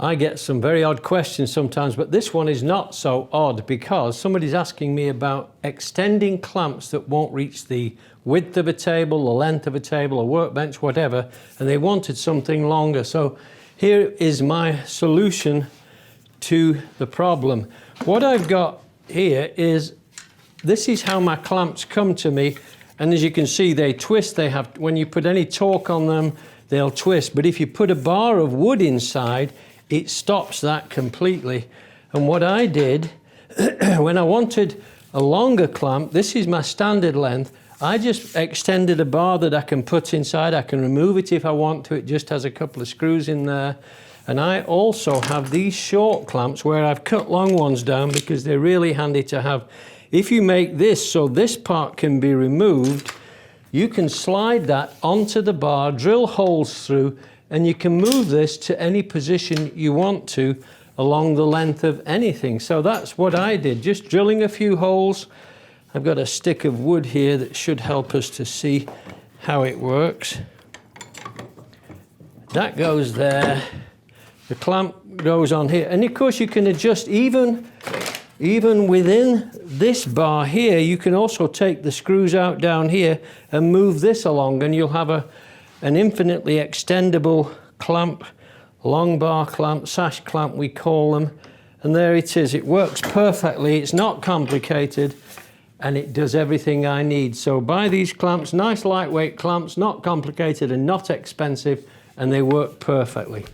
I get some very odd questions sometimes, but this one is not so odd because somebody's asking me about extending clamps that won't reach the width of a table, the length of a table, a workbench, whatever, and they wanted something longer. So here is my solution to the problem. What I've got here is, this is how my clamps come to me, and as you can see, they twist. They have, when you put any torque on them, they'll twist, but if you put a bar of wood inside, it stops that completely. And what I did, when I wanted a longer clamp, this is my standard length, I just extended a bar that I can put inside. I can remove it if I want to. It just has a couple of screws in there. And I also have these short clamps where I've cut long ones down because they're really handy to have. If you make this so this part can be removed, you can slide that onto the bar, drill holes through, and you can move this to any position you want to along the length of anything. So that's what I did, just drilling a few holes. I've got a stick of wood here that should help us to see how it works. That goes there. The clamp goes on here. And of course you can adjust even within this bar here. You can also take the screws out down here and move this along, and you'll have an infinitely extendable clamp, long bar clamp, sash clamp we call them. And there it is. It works perfectly. It's not complicated, and it does everything I need. So buy these clamps, nice lightweight clamps, not complicated and not expensive, and they work perfectly.